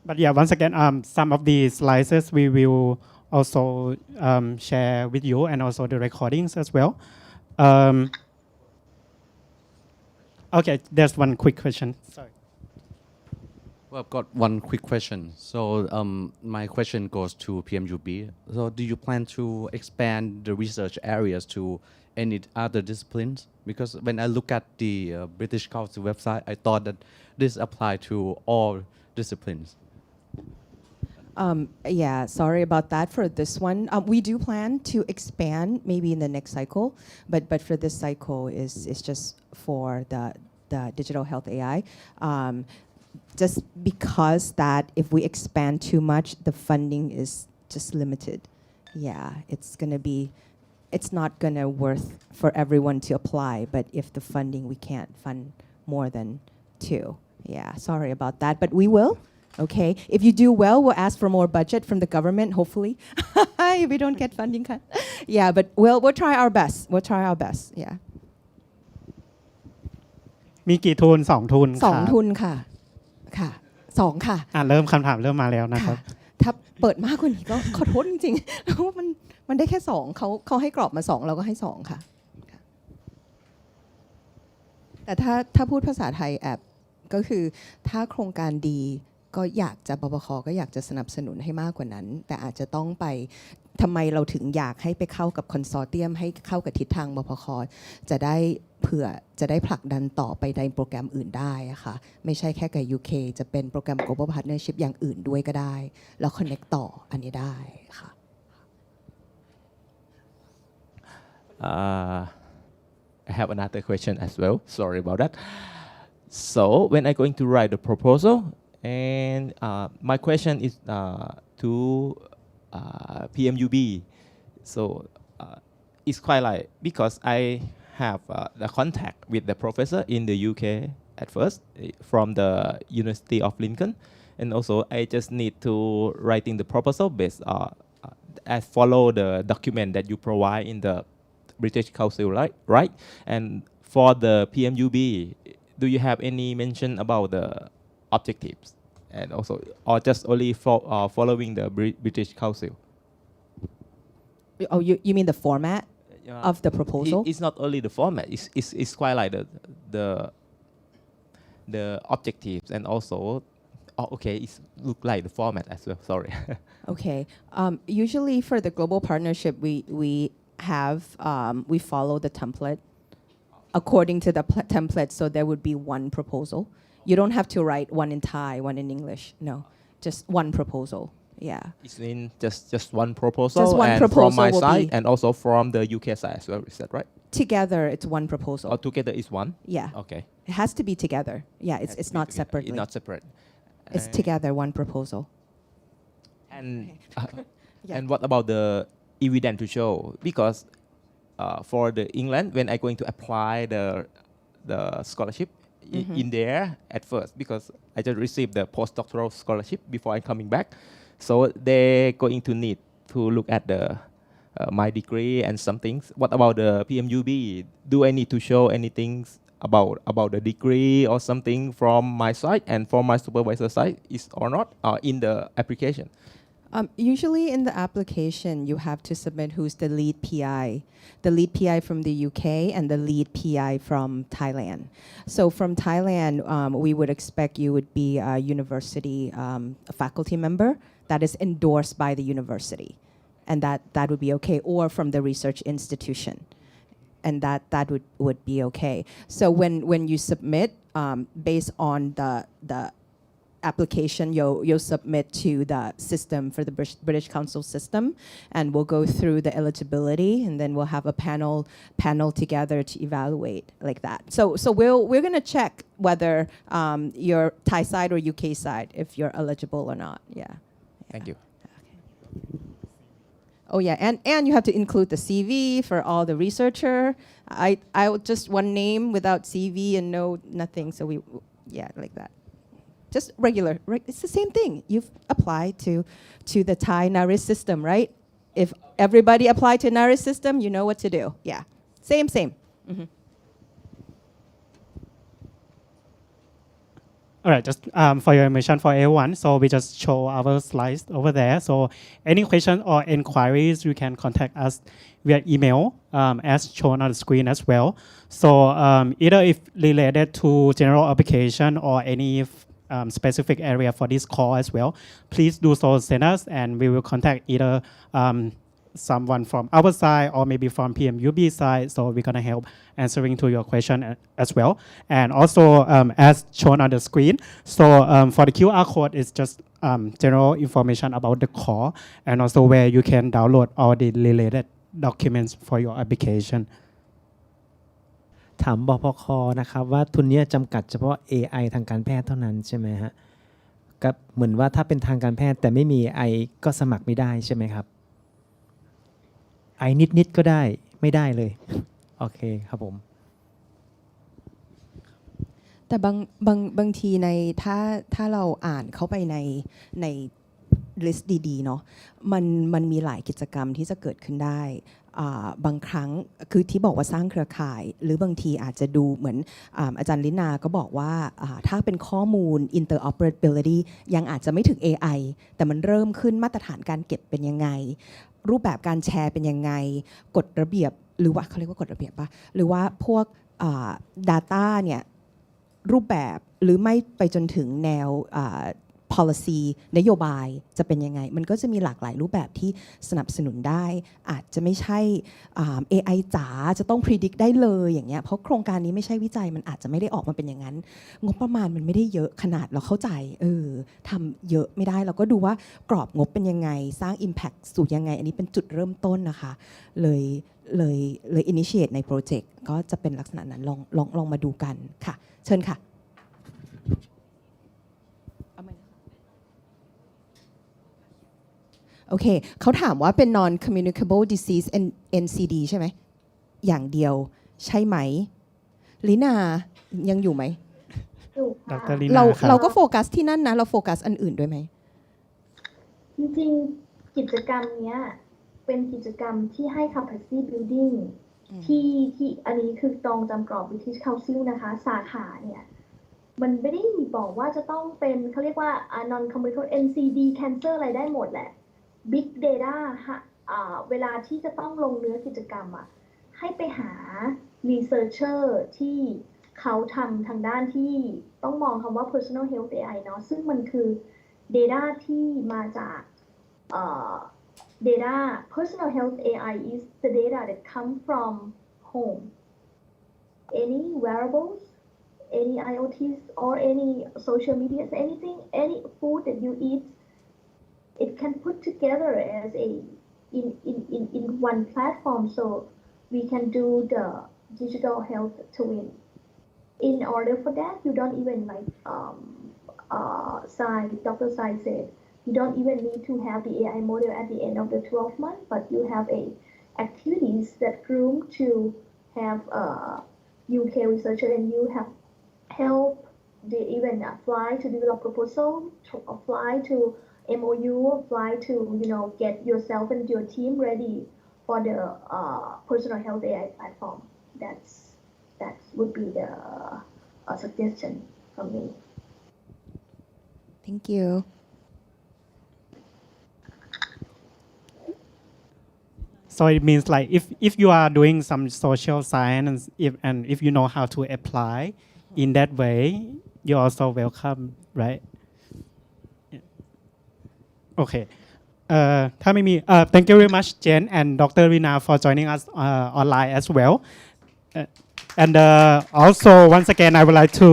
But yeah, once again, some of the slides we will also share with you and also the recordings as well. Okay, there's one quick question. Sorry. Well, I've got one quick question. So my question goes to PMU-B. So do you plan to expand the research areas to any other disciplines? Because when I look at the British Council website, I thought that this applied to all disciplines. Yeah, sorry about that for this one. We do plan to expand maybe in the next cycle, but for this cycle is just for the digital health AI. Just because that if we expand too much, the funding is just limited. Yeah, it's not gonna worth for everyone to apply, but if the funding, we can't fund more than 2. Yeah, sorry about that, but we will. Okay, if you do well, we'll ask for more budget from the government, hopefully. If we don't get funding cut. Yeah, but we'll try our best. We'll try our best, yeah. มีกี่ทุน2 ทุนค่ะ 2 ทุนค่ะ ค่ะ 2 ค่ะ เริ่มคำถามเริ่มมาแล้วนะครับ ถ้าเปิดมากกว่านี้ก็ขอโทษจริงๆ แล้วมันได้แค่ 2เขาให้กรอบมา 2 เราก็ให้ 2 ค่ะ แต่ถ้าพูดภาษาไทยแอบก็คือถ้าโครงการดี ก็อยากจะปปค.ก็อยากจะสนับสนุนให้มากกว่านั้นแต่อาจจะต้องไปทำไมเราถึงอยากให้ไปเข้ากับคอนซอร์เตียมให้เข้ากับทิศทางปปค.จะได้เผื่อจะได้ผลักดันต่อไปในโปรแกรมอื่นได้ค่ะไม่ใช่แค่กับ UK จะเป็นโปรแกรม Global Partnership อย่างอื่นด้วยก็ได้แล้ว connect ต่ออันนี้ได้ค่ะ I have another question as well. Sorry about that. So when I'm going to write the proposal, and my question is to PMU-B. So it's quite like because I have the contact with the professor in the UK at first from the University of Lincoln, and also I just need to writing the proposal based I follow the document that you provide in the British Council, right? And for the PMU-B, do you have any mention about the objectives, and also or just only following the British Council? Oh, you mean the format of the proposal? It's not only the format. It's quite like the objectives and also. Oh, okay, it look like the format as well. Sorry. Okay. Usually for the global partnership, we have we follow the template according to the template. So there would be one proposal. You don't have to write one in Thai, one in English. No, just one proposal. Yeah. It's in just one proposal. Just one and proposal from my will side be- and also from the UK side as well. Is that right? Together, it's one proposal. Or together is one? Yeah. Okay. It has to be together. Yeah, Has it's to be not together. separately. It's not separate. It's together, one proposal. And Yeah. and what about the evidence to show? Because for the England, when I going to apply the scholarship in there at first, because I just received the postdoctoral scholarship before I'm coming back, so they're going to need to look at the my degree and some things. What about the PMU-B? Do I need to show anything about the degree or something from my side and from my supervisor side is or not in the application? Usually in the application, you have to submit who's the lead PI from the UK and the lead PI from Thailand. So from Thailand, we would expect you would be a university faculty member that is endorsed by the university. And that would be okay, or from the research institution. And that would be okay. So when you submit, based on the application, you'll submit to the system for the British Council system, and we'll go through the eligibility, and then we'll have a panel together to evaluate like that. So we're gonna check whether you're Thai side or UK side if you're eligible or not. Yeah. Thank you. Oh yeah, and you have to include the CV for all the researcher. I just one name without CV and nothing. So yeah, like that. Just regular. It's the same thing. You've applied to the Thai NARIS system, right? If everybody applied to NARIS system, you know what to do. Yeah, same. Mm-hmm. All right, just for your information for everyone, so we just show our slides over there. So any question or inquiries, you can contact us via email as shown on the screen as well. So either if related to general application or any specific area for this call as well, please do so send us and we will contact either someone from our side or maybe from PMU-B side. So we're gonna help answering to your question as well. And also as shown on the screen, so for the QR code, it's just general information about the call and also where you can download all the related documents for your application. ถามบพค.นะครับว่าทุนนี้จำกัดเฉพาะ AI ทางการแพทย์เท่านั้นใช่ไหมฮะก็เหมือนว่าถ้าเป็นทางการแพทย์แต่ไม่มี AI ก็สมัครไม่ได้ใช่ไหมครับ AI นิดๆก็ได้ไม่ได้เลยโอเคครับผมแต่บางทีในถ้าเราอ่านเข้าไปในลิสต์ดีๆเนาะมันมีหลายกิจกรรมที่จะเกิดขึ้นได้บางครั้งคือที่บอกว่าสร้างเครือข่ายหรือบางทีอาจจะดูเหมือนอาจารย์ลินาก็บอกว่าถ้าเป็นข้อมูล interoperability ยังอาจจะไม่ถึง AI แต่มันเริ่มขึ้นมาตรฐานการเก็บเป็นยังไงรูปแบบการแชร์เป็นยังไงกฎระเบียบหรือว่าเขาเรียกว่ากฎระเบียบป่ะหรือว่าพวกdata เนี่ยรูปแบบหรือไม่ไปจนถึงแนว policy นโยบายจะเป็นยังไงมันก็จะมีหลากหลายรูปแบบที่สนับสนุนได้อาจจะไม่ใช่ AI จ๋าจะต้อง predict ได้เลยอย่างเงี้ยเพราะโครงการนี้ไม่ใช่วิจัยมันอาจจะไม่ได้ออกมาเป็นอย่างนั้นงบประมาณมันไม่ได้เยอะขนาดเราเข้าใจทำเยอะไม่ได้เราก็ดูว่ากรอบงบเป็นยังไงสร้าง impact สู่ยังไงอันนี้เป็นจุดเริ่มต้นนะคะเลย initiate ในโปรเจกต์ก็จะเป็นลักษณะนั้นลองมาดูกันค่ะเชิญค่ะโอเคเขาถามว่าเป็น non communicable disease NCD ใช่ไหมอย่างเดียวใช่ไหมลินายังอยู่ไหม ดรลีนา เราก็โฟกัสที่นั่นนะเราโฟกัสอันอื่นด้วยไหมจริงๆกิจกรรมเนี้ยเป็นกิจกรรมที่ให้ capacity building ที่อันนี้คือตรงจำกรอบ British Council นะคะสาขาเนี่ยมันไม่ได้บอกว่าจะต้องเป็นเขาเรียกว่า non communicable NCD cancer อะไรได้หมดแหละ Big Data เวลาที่จะต้องลงเนื้อกิจกรรมให้ไปหา researcher ที่เขาทำทางด้านที่ต้องมองคำว่า personal health AI เนาะซึ่งมันคือ data ที่มาจากdata personal health AI is the data that come from home any wearables any IoTs or any social media anything any food that you eat it can put together as a in one platform so we can do the digital health twin in order for that you don't even like Dr. Sai said you don't even need to have the AI model at the end of the 12 months but you have activities that groom to have UK researcher and you have help they even apply to develop proposal to apply to MOU apply to get yourself and your team ready for the personal health AI platform that would be the suggestion from me thank you So it means like if you are doing some social science and if you know how to apply in that way, you're also welcome, right? Okay. ถ้าไม่มี thank you very much Jen and Dr. Rina for joining us online as well. And also once again I would like to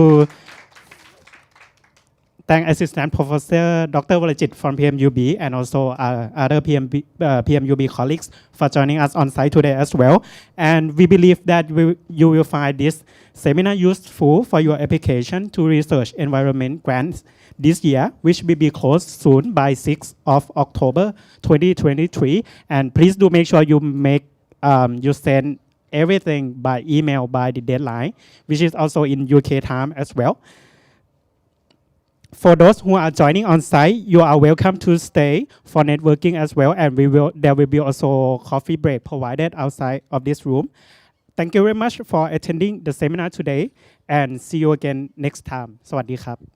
thank Assistant Professor Dr. Walajit from PMU-B and also other PMU-B colleagues for joining us on site today as well. And we believe that you will find this seminar useful for your application to research environment grants this year, which will be closed soon by 6th of October 2023. And please do make sure you send everything by email by the deadline, which is also in UK time as well. For those who are joining on site, you are welcome to stay for networking as well, and there will be also coffee break provided outside of this room. Thank you very much for attending the seminar today, and see you again next time. สวัสดีครับ